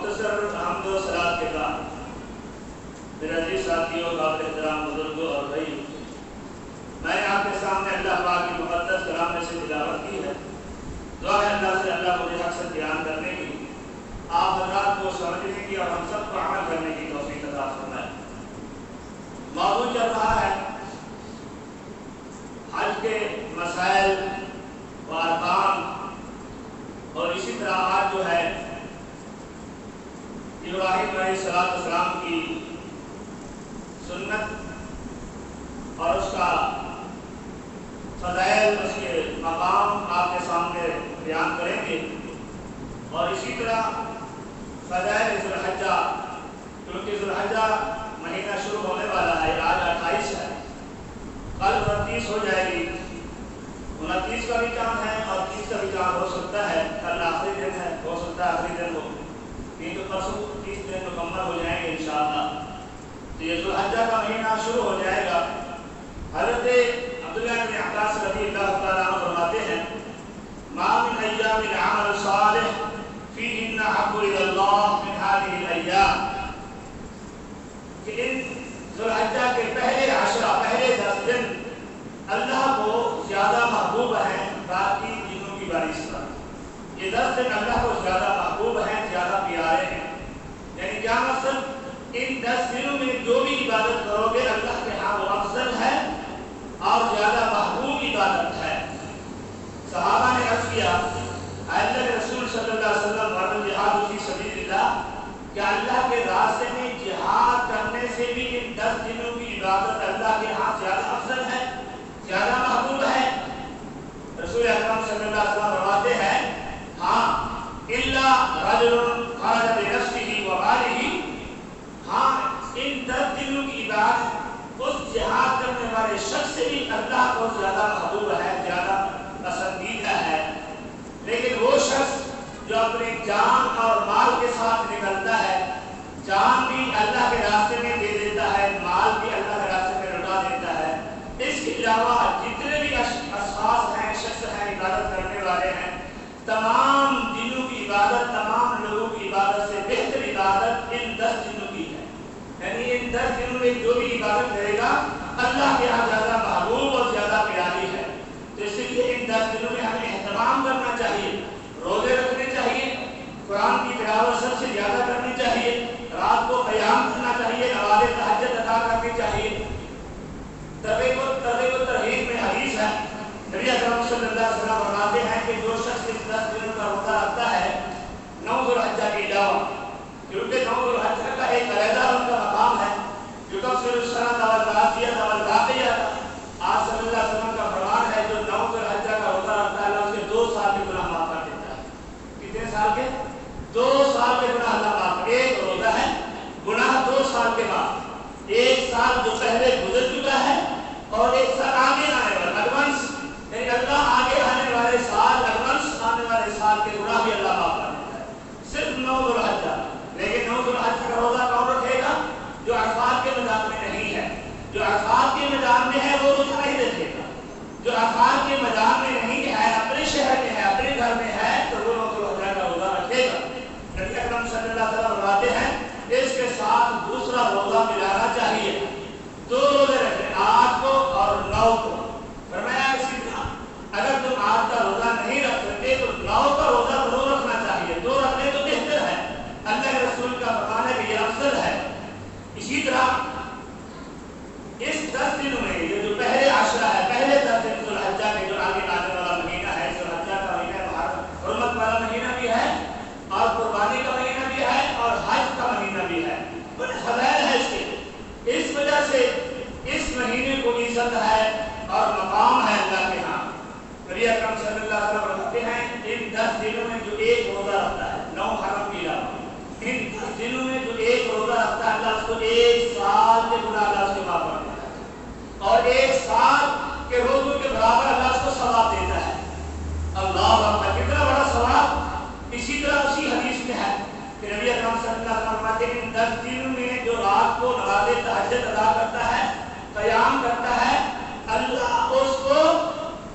مختصر حمد و صلات کے بعد میرے عزیز ساتھیوں، قابل احترام بزرگوں اور بھائی، میں نے آپ کے سامنے اللہ پاک کی مقدس کلام میں سے تلاوت کی ہے۔ دعا ہے اللہ سے اللہ مجھے حق سے بیان کرنے کی، آپ حضرات کو سمجھنے کی اور ہم سب کو عمل کرنے کی توفیق عطا فرمائے۔ موضوع چل رہا ہے حج کے مسائل و ارکان، اور اسی طرح آج جو ہے ابراہیم علیہ السلام کی سنت اور اس کا فضائل، اس کے مقام آپ کے سامنے بیان کریں گے، اور اسی طرح فضائل ذو الحجہ، کیونکہ ذو الحجہ مہینہ شروع ہونے والا ہے، آج 28 ہے، کل 29 ہو جائے گی، 29 کا بھی چاند ہے اور 30 کا بھی چاند ہو سکتا ہے، کل آخری دن ہے، ہو سکتا ہے آخری دن ہو، نہیں تو پرسوں 30 دن مکمل ہو جائیں گے انشاءاللہ۔ تو یہ ذو الحجہ کا مہینہ شروع ہو جائے گا۔ حضرت عبداللہ بن عباس رضی اللہ تعالیٰ عنہ فرماتے ہیں ما من ایام العمل الصالح فیہن احب الی اللہ من هذه الایام، کہ ان ذو الحجہ کے پہلے 10 پہلے 10 دن اللہ کو زیادہ محبوب ہیں باقی دنوں کی بنسبت۔ یہ 10 دن اللہ کو زیادہ محبوب ہیں، زیادہ پیارے ہیں۔ یعنی کیا مقصد؟ ان 10 دنوں میں جو بھی عبادت کرو گے اللہ کے ہاں وہ افضل ہے اور زیادہ محبوب عبادت ہے۔ صحابہ نے عرض کیا اللہ کے رسول صلی اللہ علیہ وسلم ورد جہاد فی سبیل اللہ، کیا اللہ کے راستے میں جہاد کرنے سے بھی ان 10 دنوں کی عبادت اللہ کے ہاں زیادہ افضل ہے، زیادہ محبوب ہے؟ رسول اکرم صلی اللہ علیہ وسلم فرماتے ہیں ہاں الا رجل خرج بنفسه وماله، ہاں ان 10 دنوں کی عبادت اس جہاد کرنے والے شخص سے بھی اللہ کو زیادہ محبوب ہے، زیادہ پسندیدہ ہے۔ لیکن وہ شخص جو اپنی جان اور مال کے ساتھ نکلتا ہے، جان بھی اللہ کے راستے میں دے دیتا ہے، مال بھی اللہ کے راستے میں لٹا دیتا ہے، اس کے علاوہ جتنے بھی اشخاص ہیں، شخص ہیں، عبادت کرنے والے ہیں، تمام دنوں کی عبادت، تمام لوگوں کی عبادت سے بہتر عبادت ان 10 دنوں کی ہے۔ یعنی ان 10 دنوں میں جو بھی عبادت کرے گا اللہ کے یہاں زیادہ محبوب اور زیادہ پیاری ہے۔ تو اس لیے ان 10 دنوں میں ہمیں اہتمام کرنا چاہیے، روزے رکھنے چاہیے، قرآن کی تلاوت سب سے زیادہ کرنی چاہیے، رات کو قیام کرنا چاہیے، نماز تہجد ادا کرنی چاہیے۔ ترغیب و ترہیب میں حدیث ہے، نبی اکرم صلی اللہ علیہ وسلم فرماتے ہیں کہ جو شخص اس 10 دنوں کا روزہ رکھتا ہے 9 ذو الحجہ کے علاوہ، کیونکہ 9 ذو الحجہ کا ایک علیحدہ ان کا مقام ہے جو تفسیر السنۃ والعافیہ والباقیہ، آپ صلی اللہ علیہ وسلم کا فرمان ہے جو 9 ذو الحجہ کا روزہ رکھتا ہے اللہ اس کے 2 سال کے گناہ معاف کر دیتا ہے۔ کتنے سال کے؟ 2 سال کے گناہ اللہ معاف کرے۔ ایک روزہ ہے، گناہ 2 سال کے بعد، 1 سال جو پہلے گزر چکا ہے اور 1 سال آگے آنے والا ایڈوانس، یعنی اللہ آگے آنے والے سال، ایڈوانس آنے والے سال کے گناہ بھی اللہ معاف کر دیتا ہے، صرف 9 ذو الحجہ۔ لیکن 9 ذو الحجہ کا روزہ کون رکھے گا؟ جو عرفات کے میدان میں نہیں ہے۔ جو عرفات کے میدان میں ہے وہ روزہ نہیں رکھے گا۔ جو عرفات کے میدان میں نہیں ہے، اپنے شہر میں ہے، اپنے گھر میں ہے، تو وہ 9 ذو الحجہ کا روزہ رکھے گا۔ نبی اکرم صلی اللہ علیہ وسلم فرماتے ہیں اس کے ساتھ دوسرا روزہ ملانا چاہیے، 2 روزے رکھیں، 8 کو اور 9 کو۔ فرمایا اسی طرح اگر تم 8 کا روزہ نہیں رکھ سکتے تو 9 کا روزہ ضرور رکھنا چاہیے، 2 رکھنے تو بہتر ہے، اللہ کے رسول کا فرمان ہے کہ یہ افضل ہے۔ اسی طرح اس 10 دنوں میں یہ جو پہلے 10 ہے، پہلے 10 دن ذو الحجہ کے جو آگے آنے والا مہینہ ہے، ذو الحجہ کا مہینہ حرمت والا مہینہ بھی ہے اور قربانی کا مہینہ بھی ہے اور حج کا مہینہ بھی ہے، بڑے فضائل ہے اس کے۔ اس وجہ سے اس مہینے کو عزت ہے اور مقام ہے اللہ کے ہاں۔ نبی اکرم صلی اللہ علیہ وسلم فرماتے ہیں ان 10 دنوں میں جو ایک روزہ رکھتا ہے 9 حرم کے علاوہ، ان 10 دنوں میں جو ایک روزہ رکھتا ہے اللہ اس کو 1 سال کے گناہ اللہ اس کے معاف کر دیتا ہے، اور 1 سال کے روزوں کے برابر اللہ اس کو ثواب دیتا ہے۔ اللہ اکبر، کتنا بڑا ثواب! اسی طرح اسی حدیث میں ہے کہ نبی اکرم صلی اللہ علیہ وسلم فرماتے ہیں ان 10 دنوں میں جو رات کو نماز تہجد ادا کرتا ہے، قیام کرتا ہے، اللہ اس کو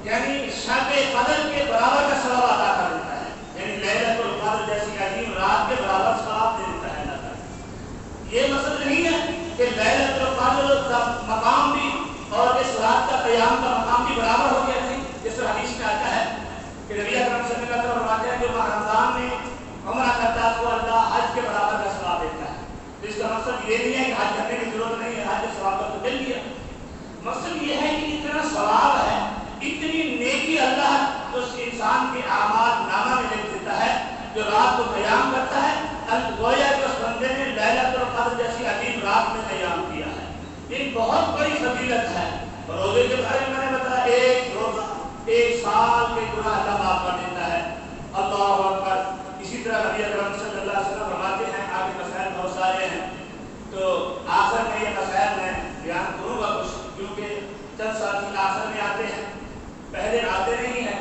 یعنی شب قدر کے برابر کا ثواب عطا کر دیتا ہے، یعنی لیلۃ القدر جیسی عظیم رات کے برابر ثواب دے کہ نبی اکرم صلی اللہ علیہ وسلم فرماتے ہیں جو ماہ رمضان میں عمرہ کرتا ہے تو اللہ حج کے برابر کا ثواب دیتا ہے. تو اس کا مقصد یہ نہیں ہے کہ حج کرنے کی ضرورت نہیں ہے، حج کے ثواب کا تو مل گیا. مقصد یہ ہے کہ اتنا ثواب ہے، اتنی نیکی اللہ اس انسان کے اعمال نامہ میں لکھ دیتا ہے جو رات کو قیام کرتا ہے. گویا کہ اس بندے نے لیلۃ القدر جیسی عظیم رات میں قیام کیا ہے. یہ بہت بڑی فضیلت ہے. روزے کے بارے میں نے بتایا ایک روزہ 1 سال کے گناہ اللہ معاف کر دیتا ہے. اللہ اکبر. اسی طرح نبی اکرم صلی اللہ علیہ وسلم فرماتے ہیں، آگے مسائل بہت سارے ہیں تو آخر میں یہ مسائل میں بیان کروں گا کچھ، کیونکہ چند ساتھی آخر میں آتے ہیں، پہلے آتے نہیں ہیں.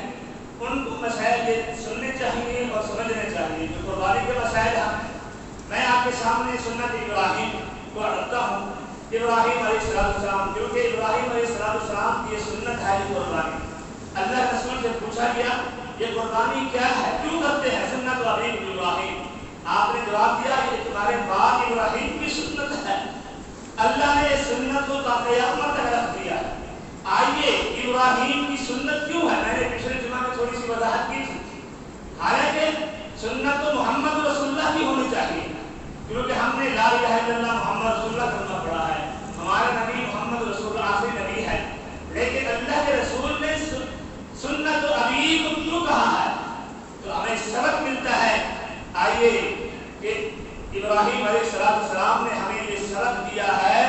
ان کو مسائل یہ سننے چاہیے اور سمجھنے چاہیے. جو قربانی کے مسائل ہیں میں آپ کے سامنے سنت ابراہیم کو رکھتا ہوں. ابراہیم علیہ السلام، کیونکہ ابراہیم علیہ السلام کی یہ سنت ہے قربانی. اللہ رسول سے پوچھا گیا یہ قربانی کیا ہے، کیوں کرتے ہیں؟ سنت ابراہیم. آپ نے جواب دیا یہ تمہارے باپ ابراہیم کی سنت ہے. اللہ نے اس سنت کو تا قیامت تک رکھ دیا ہے. آئیے ابراہیم کی سنت کیوں ہے؟ میں نے پچھلے جمعہ میں تھوڑی سی وضاحت کی تھی. حالانکہ سنت تو محمد رسول اللہ کی ہونی چاہیے، کیونکہ ہم نے لا الہ الا اللہ محمد رسول اللہ کرنا پڑا ہے. ہمارا نبی محمد رسول اللہ آخری نبی ہے. لیکن اللہ کے رسول نے سنت ابی کو کیوں کہا ہے؟ تو ہمیں سبق ملتا ہے. آئیے کہ ابراہیم علیہ السلام نے ہمیں یہ سبق دیا ہے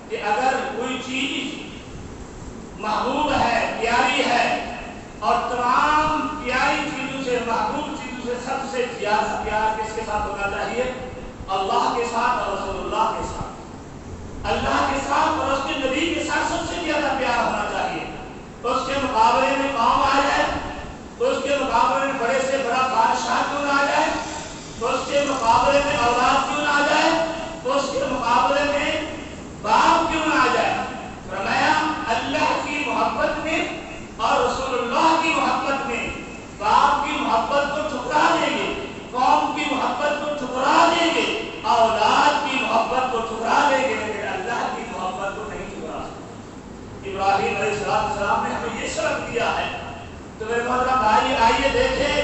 کہ اگر کوئی چیز محبوب ہے، پیاری ہے، اور تمام پیاری چیزوں سے، محبوب چیزوں سے سب سے زیادہ پیار کس کے ساتھ ہونا چاہیے؟ اللہ کے ساتھ اور رسول اللہ کے ساتھ. اللہ کے ساتھ اور اس کے نبی کے ساتھ سب سے زیادہ پیار ہونا چاہیے. اس کے مقابلے میں قوم آ جائے، اس کے مقابلے میں بڑے سے بڑا بادشاہ کیوں نہ آ جائے، اس کے مقابلے میں اولاد کیوں نہ آ جائے، اس کے مقابلے میں باپ کیوں نہ آ جائے. فرمایا اللہ کی محبت میں اور رسول اللہ کی محبت میں باپ کی محبت کو ٹھکرا دیں گے، قوم کی محبت کو ٹھکرا دیں گے، اولاد کی محبت کو ٹھکرا دیں گے، لیکن اللہ کی محبت کو نہیں ٹھکرا سکتے. ابراہیم علیہ السلام نے ہمیں یہ سبق دیا ہے. تو میرے محترم بھائی آئیے دیکھیں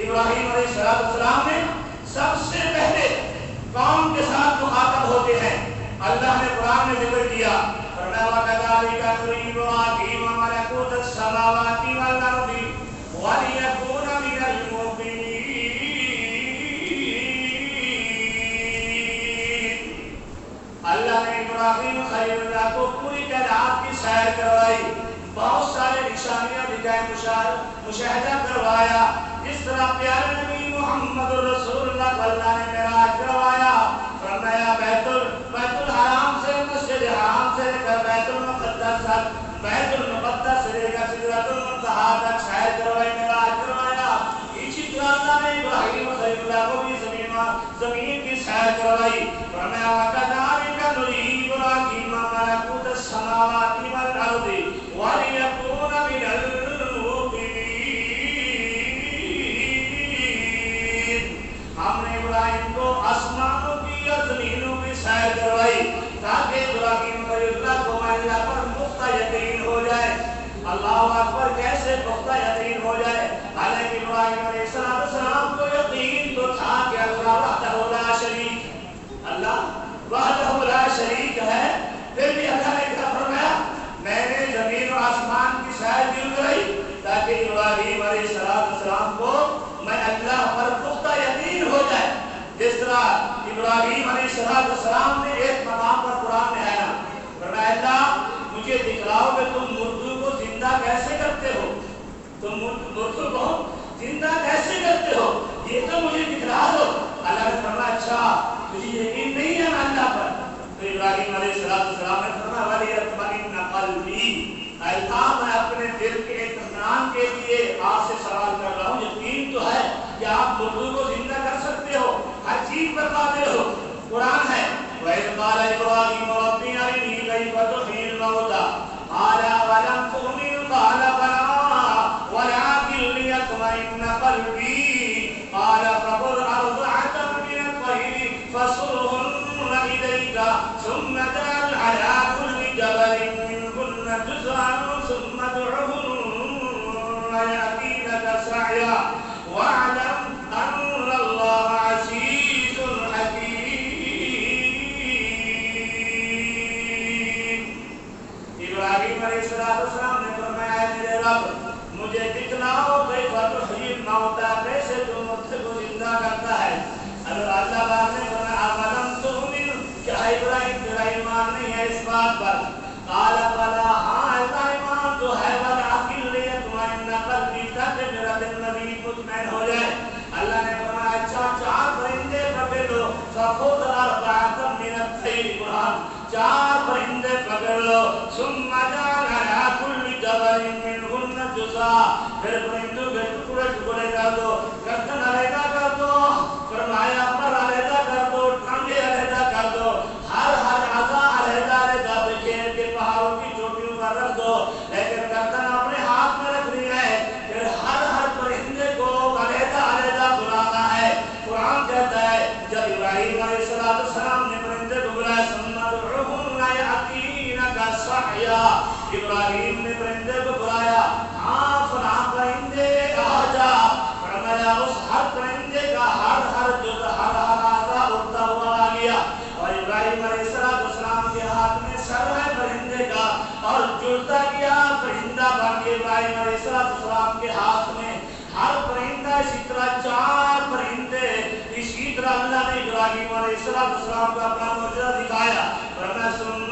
ابراہیم علیہ السلام نے سب سے پہلے قوم کے ساتھ مخاطب ہوتے ہیں. اللہ نے قرآن میں ذکر کیا فرمایا وَكَذَلِكَ نُرِي إِبْرَاهِيمَ مَلَكُوتَ السَّمَاوَاتِ وَالْأَرْضِ وَلِيَكُونَ مِنَ الْمُوقِنِينَ. اللہ نے ابراہیم خلیل اللہ کو پوری کائنات کی سیر کروائی، بہت سارے نشانیاں دکھائے، مشاہدہ کروایا. جس طرح پیارے نبی محمد رسول اللہ صلی اللہ علیہ وسلم نے معراج کروایا. فرمایا بیت الحرام سے، مسجد حرام سے لے کر بیت المقدس تک، بیت المقدس سے لے کر سدرۃ المنتہا تک سیر کروائی، معراج کروایا. اسی طرح اللہ نے ابراہیم خلیل اللہ کو بھی زمین کی سیر کروائی. فرمایا وَكَذَلِكَ نُرِي إِبْرَاهِيمَ مَلَكُوتَ السَّمَاوَاتِ وَالْأَرْضِ وَلِيَكُونَ مِنَ الْمُوقِنِينَ. ہم نے ابراہیم کو آسمانوں کی اور زمینوں کی سیر کروائی تاکہ ابراہیم خلیل اللہ کو اللہ پر پختہ یقین ہو جائے. اللہ اکبر، کیسے پختہ یقین ہو جائے؟ حالانکہ ابراہیم علیہ السلام کو یقین تو تھا کہ اللہ وحدہ لا شریک، اللہ وحدہ لا شریک ہے. پھر بھی اللہ نے کیا فرمایا؟ میں نے زمین و آسمان کی سیر کیوں کرائی؟ تاکہ ابراہیم علیہ السلام کو میں اللہ پر پختہ یقین ہو جائے. جس طرح ابراہیم علیہ السلام نے ایک مقام پر قرآن میں آیا، فرمایا اللہ مجھے دکھلاؤ کہ تم مردوں کو زندہ کیسے کرتے ہو، تم مردوں کو زندہ کیسے کرتے ہو، یہ تو مجھے دکھلا دو. اللہ نے فرمایا اچھا تجھے یقین نہیں ہے اللہ پر؟ تو ابراہیم علیہ السلام نے فرمایا وَلِيَطْمَئِنَّ قَلْبِي، اللہ میں اپنے دل کے اطمینان کے لیے آپ سے سوال کر رہا ہوں. یقین تو ہے کہ آپ مردوں کو زندہ کر سکتے ہو، ہر چیز بتاتے ہو. قرآن ہے وَإِذْ قَالَ إِبْرَاهِيمُ رَبِّ أَرِنِي كَيْفَ تُحْيِي الْمَوْتَىٰ قَالَ أَوَلَمْ تُؤْمِنْ قَالَ بَلَىٰ وَلَٰكِن لِّيَطْمَئِنَّ قَلْبِي قَالَ فَخُذْ أَرْبَعَةً مِّنَ الطَّيْرِ فَصُرْهُنَّ إِلَيْكَ ثُمَّ اجْعَلْ عَلَىٰ كُلِّ جَبَلٍ مِّنكُنَّ جُزْءًا ثُمَّ ادْعُهُنَّ يَأْتِينَكَ فخذ أربعة من الطير قرآن 4 پرندے پکڑ لو ثم جعل على كل جبل منهن جزءا پھر پرندوں کے ٹکڑے ٹکڑے کر دو گردن علیحدہ کر دو فرمایا پر علیحدہ کر دو ٹانگیں علیحدہ کر دو ہر اعضا علیحدہ علیحدہ بکھیر کے پہاڑوں کی چوٹیوں پر رکھ دو لیکن گردن اپنے ہاتھ میں رکھنی ہے پھر ہر پرندے کو علیحدہ علیحدہ بلانا ہے قرآن کہتا ہے جب ابراہیم علیہ السلام نے پرندے کو بلایا ابراہیم نے پرندے کو بلایا ہاں فلاں پرندے آ جا فرمایا اس ہر پرندے کا ہر جز ہر اعضا اڑتا ہوا آ گیا اور ابراہیم علیہ السلام کے ہاتھ میں سر ہے پرندے کا اور جڑتا گیا پرندہ بن کے ابراہیم علیہ السلام کے ہاتھ میں ہر پرندہ اسی طرح 4 پرندے اسی طرح اللہ نے ابراہیم علیہ السلام کو اپنا معجزہ دکھایا فرمایا سنت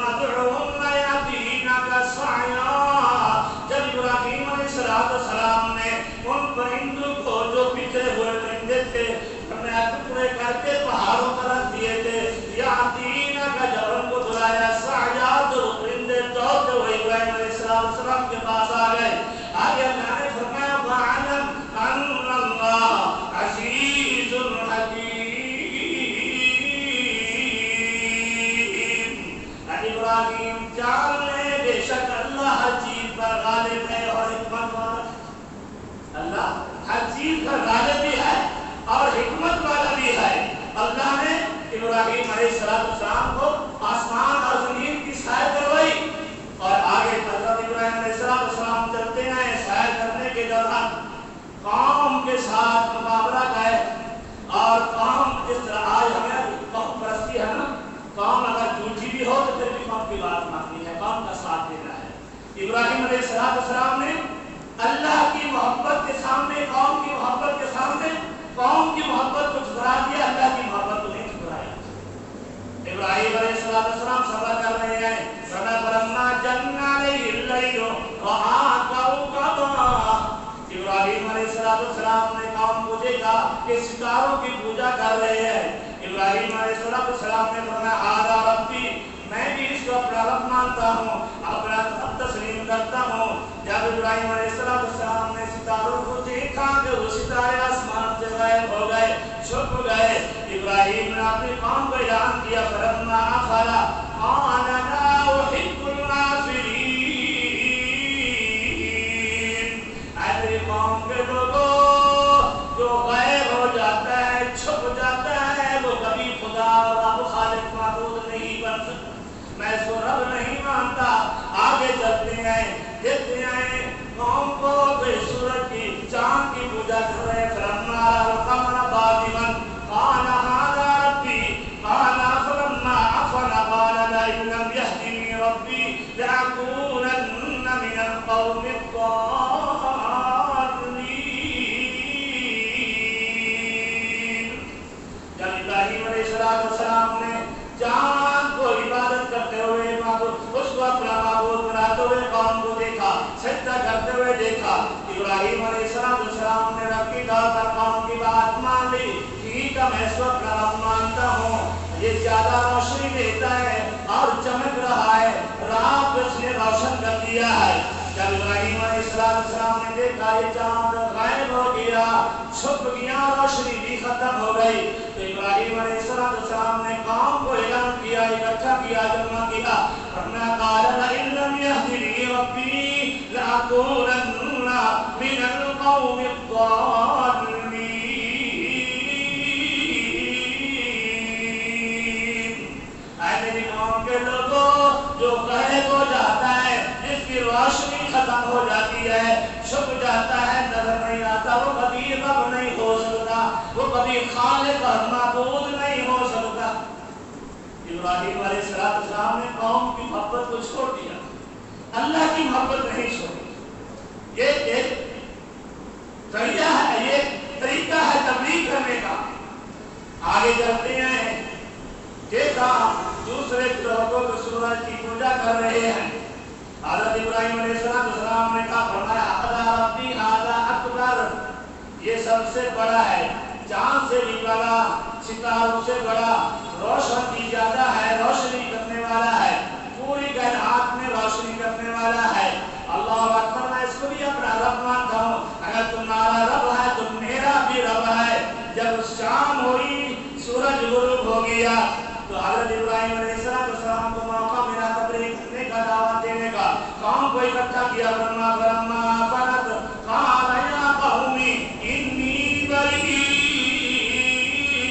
جب ابراہیم علیہ السلام نے ان پرندوں کو جو بکھرے ہوئے پرندے تھے ٹکڑے کر کے پہاڑوں پر رکھ دیے تھے یاتینا کا جب ان کو بلایا سعیا تو پرندے دوڑتے ہوئے ابراہیم علیہ السلام کے پاس آ گئے آگے اللہ نے فرمایا وَعَلَمْ أَنَّ اللَّهَ عَزِيزٌ حَكِيمٌ ابراہیم جان لے بے شک اللہ ہر چیز پر غالب ہے اور حکمت والا اللہ ہر چیز پر غالب بھی ہے اور حکمت والا بھی ہے اللہ نے ابراہیم علیہ السلام کو آسمان اور زمین کی سیر کروائی اور آگے حضرت ابراہیم علیہ السلام چلتے ہیں سیر کرنے کے دوران قوم کے ساتھ مقابلہ گئے اور قوم جس طرح آج ہمیں قوم پرستی ہے نا قوم اگر جھوٹی بھی ہو تو پھر بھی قوم کی بات ماننی ہے قوم کا ساتھ دینا ہے ابراہیم علیہ السلام نے اللہ کی محبت کے سامنے قوم کی محبت کے سامنے قوم کی محبت کو ٹھکرا دیا اللہ کی محبت کو نہیں ٹھکرایا ابراہیم علیہ السلام صبر کر رہے ہیں صبر فرما جنہ علیہ اللیل وآتوا ابراہیم علیہ السلام نے قوم کو دیکھا کہ ستاروں کی پوجا کر رہے ہیں ابراہیم علیہ السلام نے فرمایا ہذا ربی میں بھی اس کو اپنا رب مانتا ہوں اپنا رب تسلیم کرتا ہوں جب ابراہیم علیہ السلام نے ستاروں کو دیکھا کہ وہ ستارے آسمان سے غائب ہو گئے چھپ گئے ابراہیم نے اپنی قوم کو اعلان کیا فلما افل قال لا احب النافلین اے میری قوم کے لوگوں جو غائب ہو جاتا ہے چھپ جاتا ہے وہ کبھی خدا اور رب خالق معبود نہیں بن سکتا میں اس کو رب نہیں مانتا آگے چلتے ہیں دیکھتے ہیں قوم کو کوئی سورج کی چاند کی پوجا کر رہے فلما القمر باذبا قال هذا ربي قال فلما عفل قال لئن لم يهدني ربي لأكونن من القوم الضالين جب ابراہیم علیہ السلام نے چاند کو عبادت کرتے ہوئے اس کو اپنا معبود بناتے ہوئے قوم کو دیکھا سجدہ کرتے ہوئے دیکھا ابراہیم علیہ السلام نے رب کی طور پر قوم کی بات مان لی ٹھیک ہے میں اس وقت کا رب مانتا ہوں یہ زیادہ روشنی دیتا ہے اور چمک رہا ہے رات اس نے روشن کر دیا ہے جب ابراہیم علیہ السلام نے دیکھا یہ چاند غائب ہو گیا چھپ گیا روشنی بھی ختم ہو گئی تو ابراہیم علیہ السلام نے قوم کو اعلان کیا اکٹھا کیا جمع کیا فرمایا قال لئن لم يهدني ربي لأكونن من القوم الضالين اے میری قوم کے لوگوں جو غائب ہو جاتا ہے جس کی روشنی ختم ہو جاتی ہے چھپ جاتا ہے نظر نہیں آتا وہ کبھی رب نہیں ہو سکتا وہ کبھی خالق اور معبود نہیں ہو سکتا ابراہیم علیہ السلام نے قوم کی محبت کو چھوڑ دیا اللہ کی محبت نہیں چھوڑی یہ ایک طریقہ ہے تبلیغ کرنے کا آگے چلتے ہیں دیکھا دوسرے گروہوں کو سورج کی پوجا کر رہے ہیں حضرت ابراہیم علیہ السلام نے کہا فرمایا ہذا ربی ہذا اکبر یہ سب سے بڑا ہے چاند سے بھی بڑا ستاروں سے بڑا روشن کی زیادہ ہے، روشنی کرنے والا ہے، پوری کائنات میں روشنی کرنے والا ہے۔ اللہ اکبر، میں اس کو بھی اپنا رب مانتا ہوں۔ اگر تمہارا رب ہے تو میرا بھی رب ہے۔ جب شام ہوئی، سورج غروب ہو گیا تو حضرت ابراہیم علیہ السلام کو موقع ملا تبلیغ کرنے کا، دعوت دینے کا۔ قوم کو اکٹھا کیا، فلما فرغ قال یا قوم انی بریء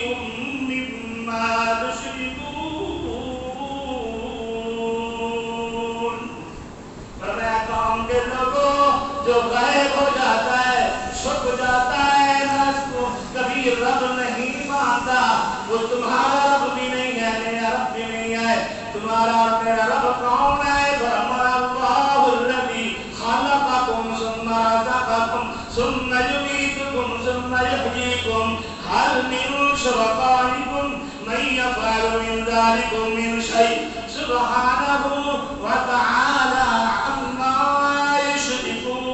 مما تشركون۔ فرمایا قوم کے لوگوں، جو غائب ہو جاتا ہے، چھپ جاتا ہے، اس کو کبھی رب نہیں مانتا، وہ تمہارا رب بھی نہیں ہے، میرا رب بھی نہیں ہے۔ تمہارا اور میرا رب کون ہے؟ فرمایا اللہ الذی خلقکم ثم رزقکم ثم یمیتکم ثم یحییکم هل من شرکائکم من یفعل من ذلکم من شیء سبحانہ وتعالی عما یشرکون۔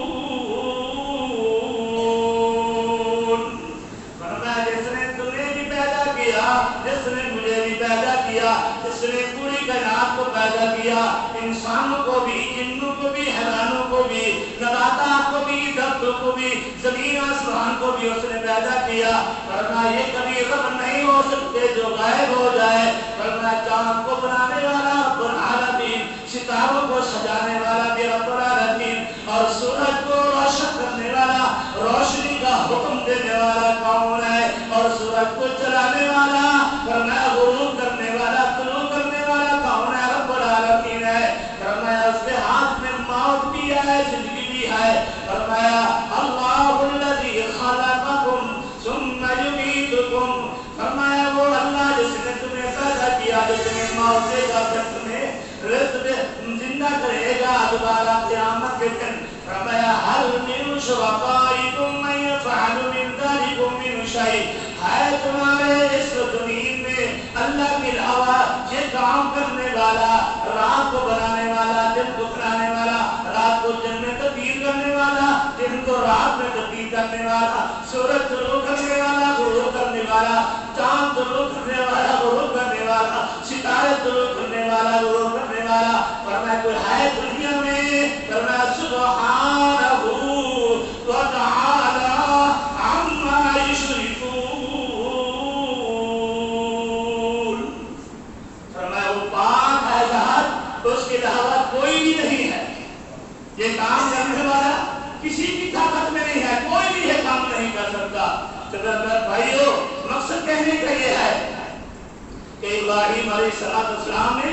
فرمایا جس نے تمہیں بھی پیدا کیا، جس نے مجھے بھی پیدا کیا، جس نے پوری کائنات کو پیدا کیا، انسانوں کو بھی، جنوں کو بھی، حیوانوں کو بھی، نباتات کو بھی، درختوں کو بھی، زمین آسمان کو بھی اس نے پیدا کیا۔ فرمایا یہ کبھی رب نہیں ہو سکتے جو غائب ہو جائے۔ فرمایا چاند کو بنانے والا رب العالمین، ستاروں کو سجانے والا بھی رب العالمین، اور سورج کو روشن کرنے والا، روشنی کا حکم دینے والا کون ہے؟ اور سورج کو چلانے والا، فرمایا غروب کرنے والا، طلوع کرنے والا کون ہے؟ رب العالمین ہے۔ فرمایا اس کے ہاتھ میں موت بھی ہے، زندگی بھی ہے۔ فرمایا اللہ الذی خلقکم ثم یمیتکم، فرمایا وہ اللہ جس نے تمہیں پیدا کیا، جو تمہیں موت دے گا، پھر تمہیں رزق زندہ کرے گا دوبارہ قیامت کے دن۔ فرمایا هل من شرکائکم من یفعل من ذلکم من شیء، ہے تمہارے اس زمین میں اللہ کے علاوہ یہ کام کرنے والا، رات کو بنانے والا، دن کو بنانے والا، رات کو دن میں تبدیل کرنے والا، دن کو رات میں تبدیل کرنے والا، سورج طلوع کرنے والا، غروب کرنے والا، چاند طلوع کرنے والا، غروب کرنے والا، ستارے طلوع کرنے والا، غروب کرنے والا۔ فرمایا کوئی ہے دنیا میں؟ فرمایا سبحانہ وتعالی عما یشرکون۔ فرمایا وہ پاک ہے ذات، اس کے علاوہ کوئی بھی نہیں ہے۔ یہ کام کرنے والا کسی کی طاقت میں نہیں ہے، کوئی بھی یہ کام نہیں کر سکتا۔ قدردان بھائیو، مقصد کہنے کا یہ ہے کہ ابراہیم علیہ السلام نے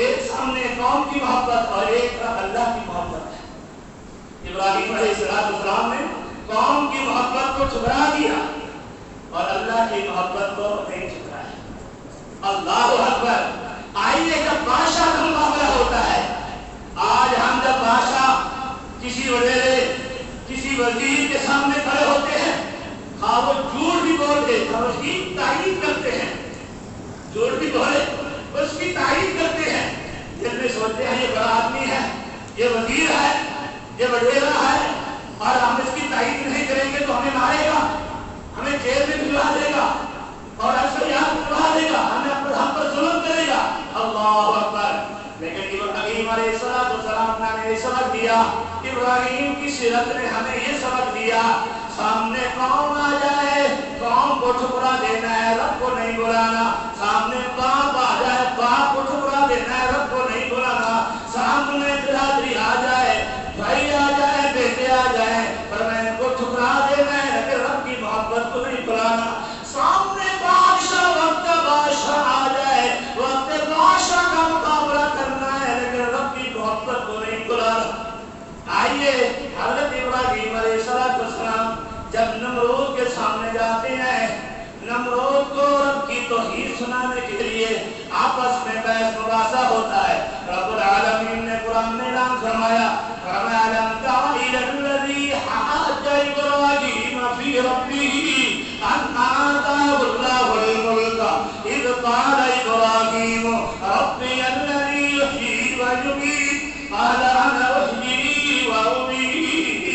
ایک سامنے قوم کی محبت اور ایک اللہ کی محبت ہے۔ ابراہیم علیہ السلام نے قوم کی محبت کو ٹھکرا دیا اور اللہ کی محبت کو نہیں ٹھکرایا۔ اللہ اکبر۔ آئیے جب بادشاہ کا مقابلہ ہوتا ہے، آج ہم جب بادشاہ کسی وزیر، کسی وزیر کے سامنے کھڑے ہوتے ہیں، وہ جھوٹ بھی بولتے ہیں، اس کی تعریف کرتے ہیں، جھوٹ بھی بولے اس کی تعریف کرتے ہیں، دل میں سوچتے ہیں یہ بڑا آدمی ہے، یہ وزیر ہے، یہ وڈیرا ہے، اور ہم اس کی تعریف نہیں کریں گے تو ہمیں مارے گا، ہمیں جیل میں بھجوا دے گا، اور ایسا یاد بڑھا دے گا، ہم پر ظلم کرے گا۔ اللہ اکبر۔ لیکن ابراہیم علیہ السلام نے یہ سبق دیا، ابراہیم کی سیرت نے ہمیں یہ سبق دیا، سامنے قوم آ جائے، قوم کو ٹھکرا دینا ہے، رب کو نہیں بلانا۔ سامنے باپ آ جائے، باپ کو ٹھکرا دینا ہے، رب کو نہیں بلانا۔ سامنے برادری آ جائے، بھائی آ جائے، بیٹے آ جائیں، پر میں ان کو ٹھکرا دینا ہے، لیکن رب کی محبت کو نہیں بلانا۔ سامنے بادشاہ، وقت بادشاہ آ جائے، وقت بادشاہ کا مقابلہ کرنا ہے، لیکن رب کی محبت کو نہیں بلانا۔ آئیے حضرت ابراہیم علیہ السلام جب نمرود کے سامنے جاتے ہیں، نمرود کو رب کی توحید سنانے کے لیے آپس میں بحث مباحثہ ہوتا ہے۔ رب العالمین نے قرآن میں اعلان فرمایا، فرمایا لم تر إلى الذي حاج إبراهيم في ربه أن آتاه الله الملك إذ قال إبراهيم ربي الذي يحيي ويميت قال أنا أحيي وأميت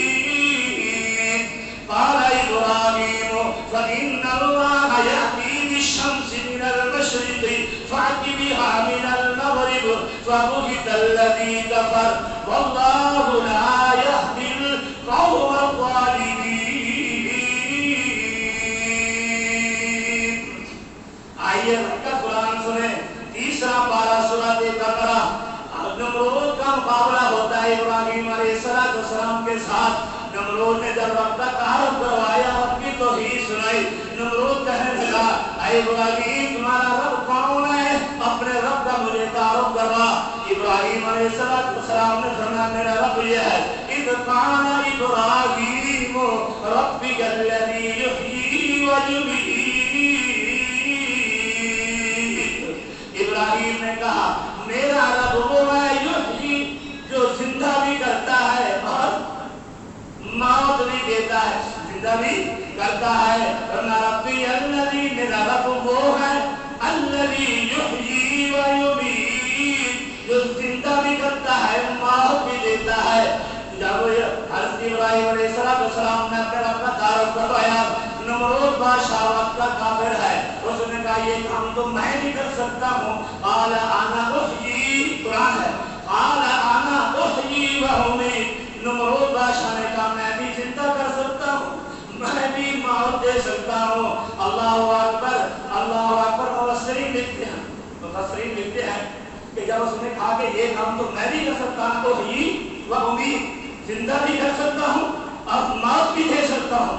قال إبراهيم فإن الله يأتي بالشمس من المشرق فأت بها من المغرب فبهت الذي كفر والله لا يهدي القوم الظالمين. آئیے رب کا قرآن سنیں. تیسرا پارہ سورۃ بقرہ. نمرود کا مقابلہ ہوتا ہے ابراہیم علیہ السلام کے ساتھ. نمرود نے جب رب کا تعارف کروایا, رب کی توحید سنائی, نمرود کہنے لگا اے ابراہیم تمہارا رب کون ہے, اپنے رب کا مجھے تعارف کروا. ابراہیم علیہ السلام نے فرمایا میرا رب یہ ہے. اذ قال ابراہیم ربی الذی یحیی و یمیت. ابراہیم نے کہا میرا رب وہ ہے یحیی جو زندہ بھی کرتا ہے اور موت بھی دیتا ہے, زندہ بھی کرتا ہے. ربی الذی, میرا رب وہ ہے الذی یحیی و یمیت جو زندہ بھی کرتا ہے موت بھی دیتا ہے. جب حضرت ابراہیم علیہ السلام نے اپنے رب کا تعارف کروایا, نمرود بادشاہ وقت کا کافر ہے, اس نے کہا یہ کام تو میں نہیں کر سکتا ہوں. قال انا احیی, قرآن ہے, قال انا احیی و امیت. نمرود بادشاہ نے کہا میں بھی زندہ کر سکتا ہوں, میں بھی موت دے سکتا ہوں. اللہ اکبر, اللہ اکبر. مفسرین لکھتے ہیں کہ جب اس نے کہا کہ یہ کام تو میں بھی کر سکتا ہوں, تو ہی و امید, زندہ بھی کر سکتا ہوں اور موت بھی دے سکتا ہوں.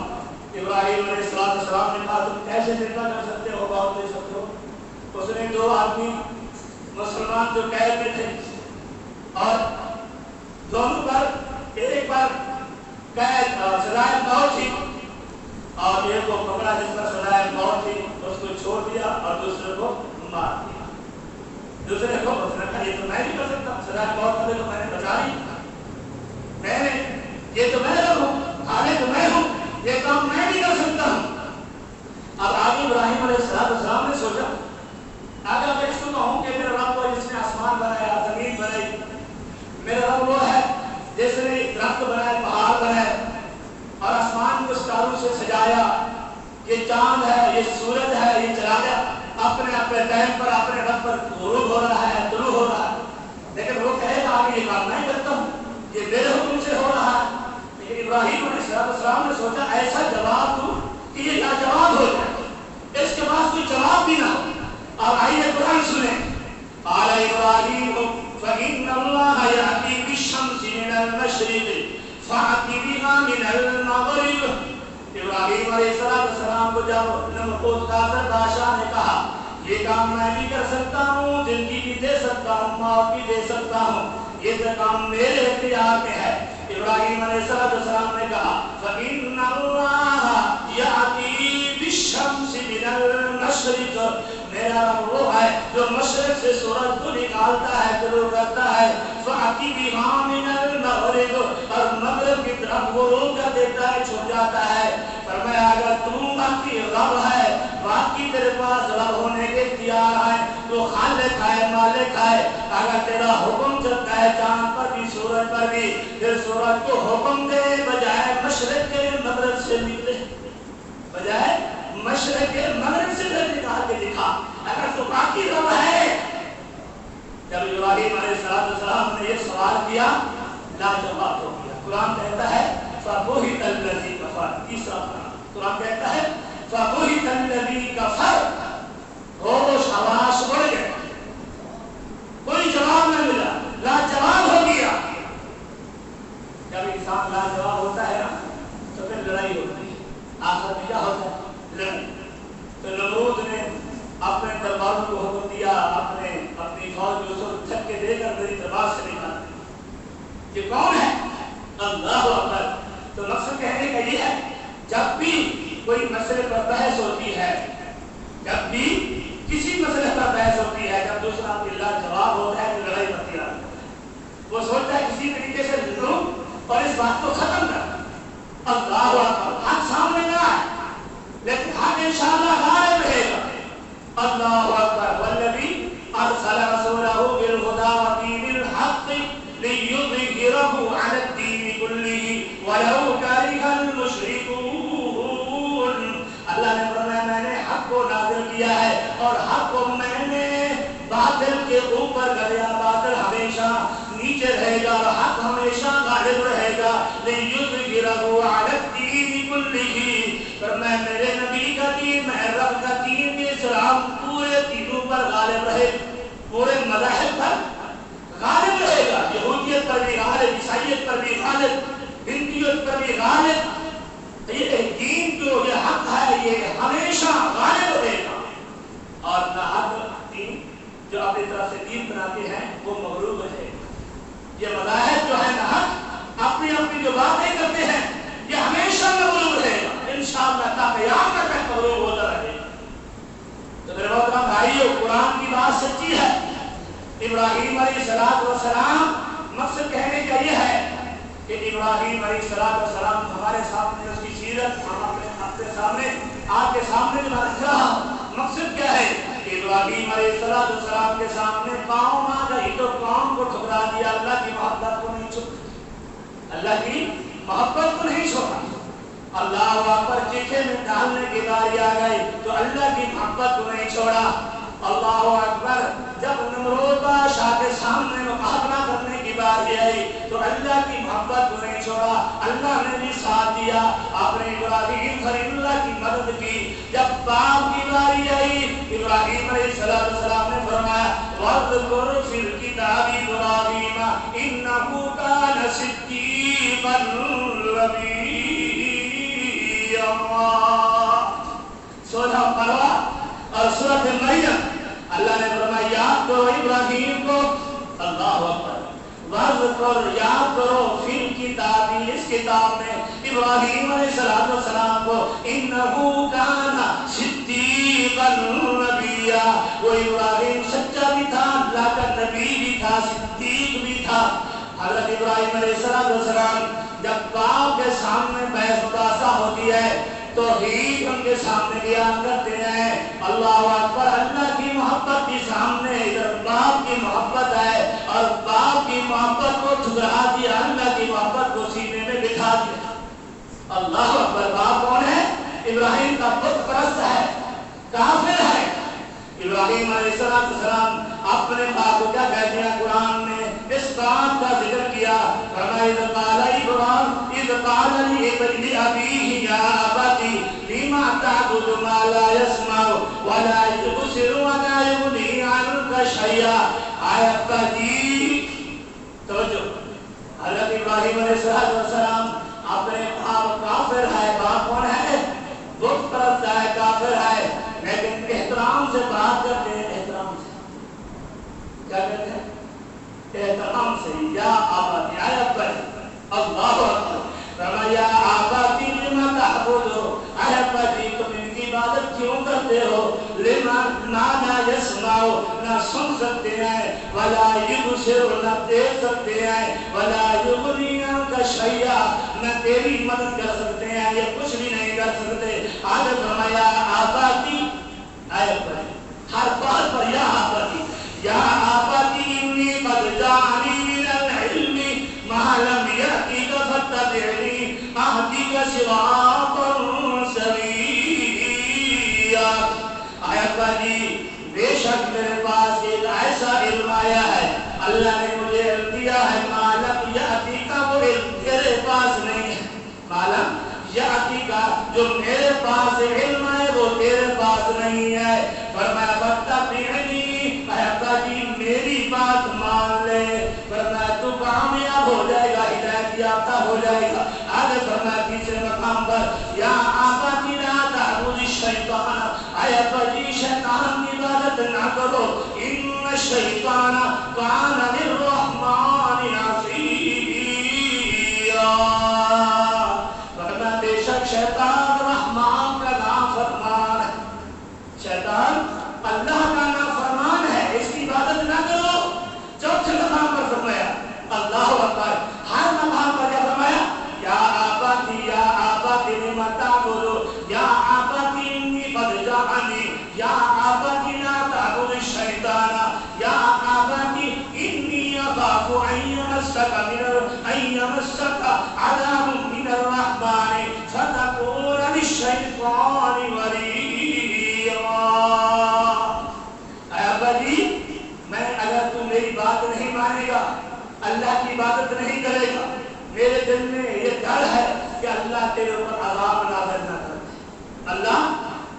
ابراہیم علیہ السلام نے کہا تم کیسے زندہ کر سکتے ہو, موت دے سکتے ہو؟ اس نے دو آدمی مسلمان جو قید میں تھے اور دونوں پر ایک پر قید سزائے موت تھی اور ایک کو پکڑا جس پر سزائے موت تھی, اس کو چھوڑ دیا اور دوسرے کو مار دیا. دوسرے کو اس نے کہا یہ تو میں نہیں کر سکتا, سزائے موت کرے تو میں نے بچا لی, میں نے یہ تو میں ہوں, آگے تو میں ہوں, یہ کام میں نہیں کر سکتا ہوں. اب آگے ابراہیم علیہ السلام نے سوچا اگر میں اس کو کہوں کہ میرا رب وہ جس نے آسمان بنایا, زمین بنائی, میرا رب وہ ہے جس نے درخت بنائے, پہاڑ بنائے اور آسمان کو ستاروں سے سجایا, یہ چاند ہے, یہ سورج ہے, یہ چراغ اپنے اپنے ٹائم پر اپنے رب پر غروب ہو رہا ہے, طلوع ہو رہا ہے, لیکن وہ کہے گا کہ یہ کام نہیں کرتا ہوں, یہ میرے حکم سے ہو رہا ہے. لیکن ابراہیم علیہ السلام نے سوچا ایسا جواب دوں کہ یہ لاجواب ہو جائے, اس کے پاس کوئی جواب بھی نہ ہو. اور آئیے قرآن سنیں. قال ابراہیم فإن اللہ یأتی بالشمس من المشرق فأت بها من المغرب. ابراہیم علیہ السلام کو جب نمرود کافر بادشاہ نے کہا یہ کام میں بھی کر سکتا ہوں, زندگی بھی دے سکتا ہوں, موت بھی دے سکتا ہوں, یہ کام میرے اختیار میں ہے. ابراہیم علیہ السلام نے کہا فإن اللہ یأتی بالشمس من المشرق, میرا رب وہ ہے جو مشرق سے سورج کو نکالتا ہے, طلوع کرتا ہے. فأت بها من المغرب, اور مغرب کی طرف غروب کر دیتا ہے, چھپ جاتا ہے. فرمایا اگر تم باقی رب ہے, باقی تیرے پاس رب ہونے کے اختیار ہے, تو خالق ہے, مالک ہے, اگر تیرا حکم چلتا ہے چاند پر بھی سورج پر بھی, پھر سورج کو حکم دے بجائے مشرق کے مغرب سے نکلے, بجائے مشرق کے مغرب سے نکال کے دکھا, اگر تو باقی رب ہے. جب ابراہیم علیہ السلام نے یہ سوال کیا لاجواب ہو گیا. قرآن کہتا ہے فَبُهِتَ الَّذِي كَفَرَ, تیسرا قرآن کہتا ہے فَبُهِتَ الَّذِي كَفَرَ, ہوش حواس اڑ گئے, کوئی جواب نہ ملا, لاجواب ہو گیا. جب انسان لاجواب ہوتا ہے نا تو پھر لڑائی ہوتی ہے. آخر میں کیا ہوتا ہے؟ لڑائی. تو نمرود نے اپنے درباروں کو حکم دیا, اپنی فوج کو چھکے دے کر میری دربار سے نکال دیا. یہ کون ہے؟ اللہ اکبر. تو مقصد کہنے کا یہ ہے جب بھی کوئی مسئلے پر بحث ہوتی ہے, جب بھی کسی مسئلے پر بحث ہوتی ہے, جب دوسرا اللہ جواب ہوتا ہے تو لڑائی بڑھتی رہتی ہے. وہ سوچتا ہے کسی طریقے سے لڑوں اور اس بات کو ختم کر. اللہ اکبر. حق سامنے نہ آئے لیکن حق انشاءاللہ غالب رہے گا. اللہ اکبر. والذی ارسل رسولہ بالہدی ودین الحق لیظہرہ علی الدین کلہ ولو کرہ المشرکون. اللہ نے فرمایا میں نے حق کو نازل کیا دیا ہے اور حق کو میں نے باطل کے اوپر کر دیا. باطل ہمیشہ نیچے رہے گا اور حق ہمیشہ غالب رہے گا. لِيُظْهِرَهُ عَلَى الدِّينِ كُلِّهِ. فرمایا میرے نبی کا دین، میرے رب کا دین، اسلام پورے دینوں پر غالب رہے، پورے مذاہب پر غالب رہے گا. یہودیت پر بھی غالب، عیسائیت پر بھی غالب، ہندویت پر بھی غالب. یہ دین جو یہ حق ہے یہ ہمیشہ غالب رہے گا. اور نہ حق دین جو اپنی طرف سے دین بناتے ہیں وہ مغلوب رہے گا. یہ مذاہب جو ہے نہ حق اپنی اپنی جو باتیں کرتے ہیں یہ ہمیشہ مغلوب رہے گا انشاءاللہ تا قیامت تک مغلوب ہوتا رہے گا. تو میرے محترم بھائیو، قرآن کی بات سچی ہے. ابراہیم علیہ السلام، مقصد کہنے کا یہ ہے کہ ابراہیم علیہ السلام ہمارے سامنے اس کی سیرت ہم اپنے سامنے آپ کے سامنے جو رکھ رہا ہوں. مقصد کیا ہے کہ ابراہیم علیہ السلام کے سامنے قوم آ گئی تو قوم کو ٹھکرا دیا. اللہ کی محبت کو نہیں چھوڑا، اللہ کی محبت کو نہیں چھوڑا. اللہ اکبر چیخے میں ڈالنے کی باری آ گئی تو اللہ کی محبت کو نہیں چھوڑا. اللہ اکبر جب نمرود بادشاہ کے سامنے مقابلہ کرنے کی باری آئی تو اللہ کی محبت کو نہیں چھوڑا. اللہ نے بھی ساتھ دیا، آپ نے ابراہیم خلیل اللہ کی مدد کی. جب باپ کی باری آئی ابراہیم علیہ السلام نے فرمایا وَاذْكُرْ فِي الْكِتَابِ إِبْرَاهِيمَ إِنَّهُ كَانَ صِدِّيقًا نَبِيًّا. سورہ بقرہ اور سورۃ مریم اللہ نے فرمایا یاد کرو ابراہیم کو. اللہ اکبر. وَاذْكُرْ یاد کرو فِي الْكِتَابِ اس کتاب میں ابراہیم علیہ السلام کو إِنَّهُ كَانَ صِدِّيقًا نَبِيًّا. وہ ابراہیم سچا بھی تھا، اللہ کا نبی بھی تھا، صدیق بھی تھا. حضرت ابراہیم علیہ السلام جب باپ کے سامنے بحث مباحثہ ہوتی ہے توحید ان کے سامنے بیان کرتے ہیں. اللہ اکبر. اللہ کی محبت کے سامنے ادھر باپ کی محبت ہے اور باپ کی محبت کو ٹھکرا دیا، اللہ کی محبت کو سینے میں بٹھا دیا. اللہ اکبر. باپ کون ہے؟ ابراہیم کا بت پرست ہے، کافر ہے. ابراہیم علیہ السلام اپنے باپ کو کیا کہتے ہیں؟ قرآن نے اس بات کا ذکر کیا. فرمایا اذ قال لأبيه يا أبت لم تعبد ما لا يسمع ولا يبصر ولا يغني عنك شيئا. آیت پڑھی توجہ. حضرت ابراہیم علیہ السلام اپنے باپ کافر ہے. باپ کون ہے؟ بت پرست ہے، کافر ہے، لیکن احترام سے بات کرتے ہیں. احترام سے کیا کہتے ہیں؟ احترام سے یا آبادی. آیت پڑھی. اللہ اکبر. فرمایا آبادی لما تعبدو. آیت پڑھی تم ان کی عبادت کیوں کرتے ہو؟ لما نہ یسمعو نہ سن سکتے ہیں، ولا یبصر نہ دیکھ سکتے ہیں، ولا یغنی عنک شیئا نہ تیری مدد کر سکتے ہیں، یہ کچھ بھی نہیں کر سکتے. آج فرمایا آبادی. آیت پڑھی ہر بات پر یا آبادی. یا آبادی انی قد جانی من العلم ما لم یأتک فاتبعنی اہدک صراطا سویا. آیت پڑھی بے شک میرے پاس ایک ایسا علم آیا ہے، اللہ نے مجھے علم دیا ہے. ما لم یأتک وہ علم تیرے پاس نہیں ہے. ما لم یأتک جو میرے پاس علم ہے وہ تیرے پاس نہیں ہے. فرمایا فاتبعنی جی میری بات مان لے. فرمایا تو کامیاب ہو جائے گا، ہدایت یافتہ ہو جائے گا. آگے فرمایا تیسرے مقام پر یا آبادی لا تعبد الشیطان. آیت پڑھی شیطان کی عبادت نہ کرو. ان الشیطان کان للرحمن عصیا. فرمایا بے شک شیطان رحمان کا نافرمان ہے. شیطان اللہ کا نافرمان ہے، اس کی عبادت نہ کرو. چوتھے مقام پر فرمایا اللہ اکبر. ہر مقام پر کیا فرمایا؟ یا آباتی لما تعبد. یا آباتی انی قد جاءنی. یا آباتی لا تعبد الشیطان. یا آباتی انی اخاف ان یمسک عذاب من الرحمن فتکون للشیطان ولیا. اللہ تیرے اوپر عذاب نازل نہ کر دے، اللہ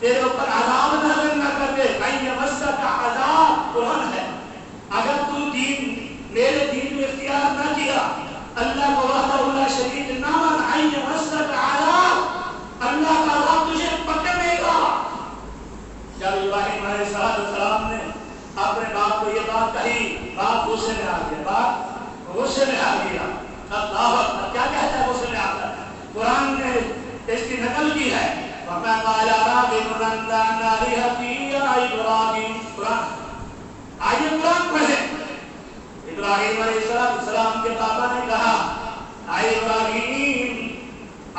تیرے اوپر عذاب نازل نہ کر دے۔ این یمسک عذاب قرآن ہے، اگر تو دین میرے دین میں اختیار نہ کیا، اللہ کو وحدہ لا شریک نہ مان، این یمسک عذاب، اللہ کا عذاب تجھے پکڑے گا۔ جب ابراہیم علیہ السلام نے اپنے باپ کو یہ بات کہی، باپ غصے میں آ گیا، باپ غصے میں آ گیا۔ اللہ اکبر، کیا کہتا ہے غصے میں آ کر؟ قرآن نے اس کی نقل کی ہے، وَمَا قَالَ رَاغِبٌ أَنْتَ عَنْ آلِهَتِي يَا إِبْرَاهِيمُ۔ قرآن آئیے قرآن پڑھیں۔ ابراہیم علیہ السلام کے بابا نے کہا، اے ابراہیم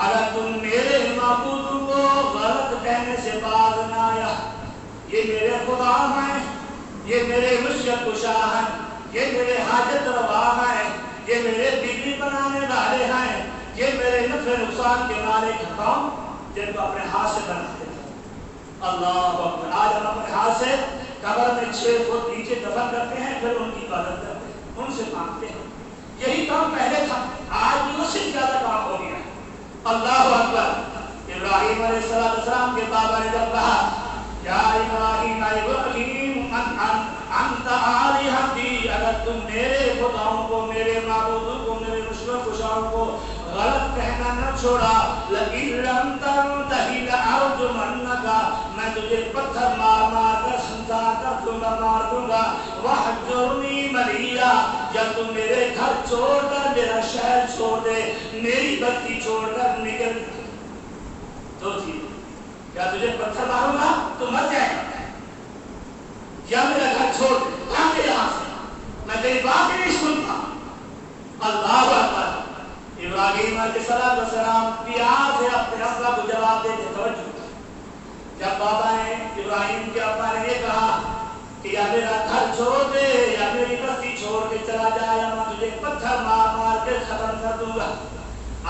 اگر تم میرے معبودوں کو غلط کہنے سے باز نہ آیا، یہ میرے خدا ہیں، یہ میرے مشکل کشا ہیں، یہ میرے حاجت روا ہیں، یہ میرے بجلی بنانے والے ہیں، یہ میرے نفع نقصان کے مالک ہیں، جن کو اپنے ہاتھ سے بناتے ہیں۔ اللہ اکبر، آج ہم اپنے ہاتھ سے قبر میں 6 فٹ نیچے دفن کرتے ہیں، پھر ان کی عبادت کرتے ہیں، ان سے مانگتے ہیں۔ یہی کام پہلے تھا، آج بھی اس سے زیادہ کام ہو گیا۔ اللہ اکبر، ابراہیم علیہ السلام کے بابا نے جب کہا، یا ابراہیم انت آلہتی، اگر تم میرے خداؤں کو، میرے معبودوں کو، میرے مشکل کشاؤں کو غلط کہنا نہ چھوڑا، لَئِن لَمْ تَنْتَهِ لَأَرْجُمَنَّكَ، میں تجھے پتھر مار مار کر سنسار کر دوں گا، مار دوں گا۔ وَحْجُرْنِي مَلِيًّا، جب تم میرے گھر چھوڑ کر، میرا شہر چھوڑ دے، میری بستی چھوڑ کر نکل۔ دو چیز، یا تجھے پتھر ماروں گا تو مر جائے گا، یا میرا گھر چھوڑ دے، بھاگ کے یہاں سے، میں تیری بات ہی نہیں سنتا۔ اللہ اکبر، ابراہیم علیہ السلام پیار سے اپنے ابا کو جواب دیتے، توجہ۔ جب بابا نے، ابراہیم کے ابا نے یہ کہا کہ یا میرا گھر چھوڑ دے، یا میری بستی چھوڑ کے چلا جائے، یا میں تجھے پتھر مار مار کے ختم کر دوں گا۔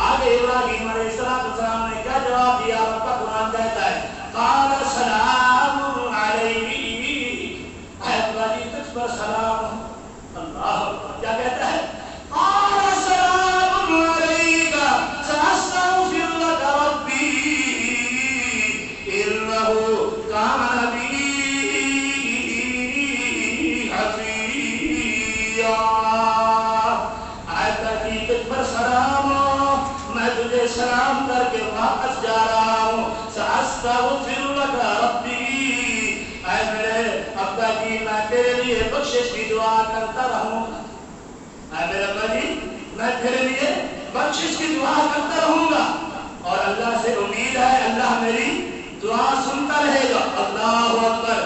آگے ابراہیم علیہ السلام نے کیا جواب دیا؟ آپ کا قرآن کہتا ہے، قال سلام علیک، اے ابراہیم تجھ پر سلام ہو۔ اللہ اکبر، کیا کہتا ہے؟ قال سلام علیک سأستغفر لك ربی انہ کان بی حفیظا، اے ابراہیم تجھ پر سلام ہو، میں تجھے سلام کر کے واپس جا رہا ہوں۔ سأستغفر لك ربی، اے میرے ابا جی میں تیرے لیے بخشش کی دعا کرتا رہوں گا، اے میرے ابا جی میں تیرے لیے بخشش کی دعا کرتا رہوں گا، اور اللہ سے امید ہے اللہ میری دعا سنتا رہے گا۔ اللہ اکبر،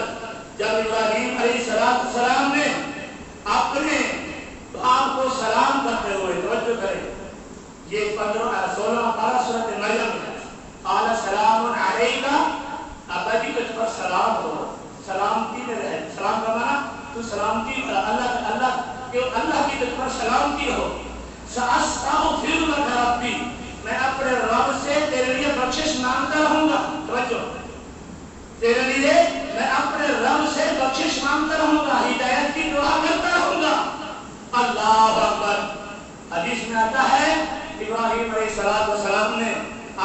جب ابراہیم علیہ السلام نے اپنے باپ کو سلام کرتے ہوئے، توجہ کریں، یہ 16 پارہ سورۃ مریم ہے، قال سلام علیک، ابا جی تجھ پر سلام ہو، سلامتی میں رہے، سلام کا معنی تو سلامتی، اللہ کی تجھ پر سلامتی ہو۔ سأستغفر لك ربی، میں اپنے رب سے تیرے لیے بخشش مانگتا رہوں گا، توجہ، تیرے لیے میں اپنے رب سے بخشش مانگتا رہوں گا، ہدایت کی دعا کرتا رہوں گا۔ اللہ اکبر، حدیث میں آتا ہے ابراہیم علیہ السلام نے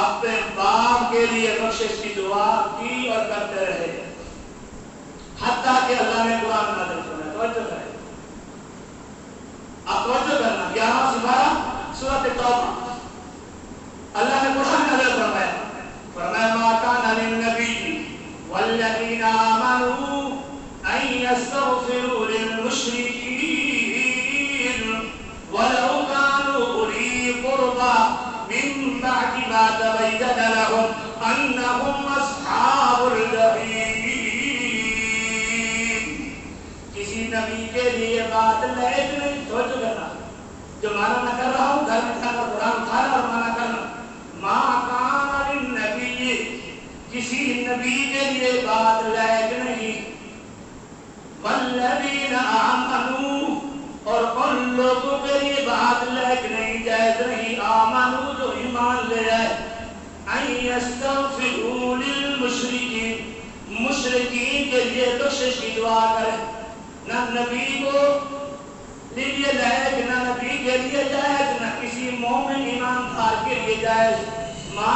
اپنے باپ کے لیے بخشش کی دعا کی اور کرتے رہے، حتیٰ کہ اللہ نے قرآن نازل فرمایا۔ توجہ کریں، آپ توجہ کرنا، 11 سپارہ سورۃ توبہ، اللہ نے قرآن نازل فرمایا، فرمایا ما کان للنبی والذین آمنوا ان یستغفروا للمشرکین ولو كانوا أولي قربى من بعد ما تبين لهم أنهم أصحاب الجحيم۔ کسی نبی کے لیے بات لائق نہیں، توجہ کرنا، جو مانا نہ کر رہا ہوں، گھر میں کھانا قرآن اٹھانا اور مانا کرنا۔ ما کان للنبی، کسی نبی کے لیے بات لائق نہیں، والذین آمنوا، اور ان لوگوں کے لیے بات لائق نہیں، جائز نہیں، آمنو جو ایمان لے آئے، ان یستغفروا للمشرکین، مشرکین کے لیے بخشش کی دعا کرے، نہ نبی کو لیے لائق، نہ نبی کے لیے جائز، نہ کسی مومن ایماندار کے لیے جائز، ما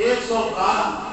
112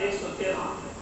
113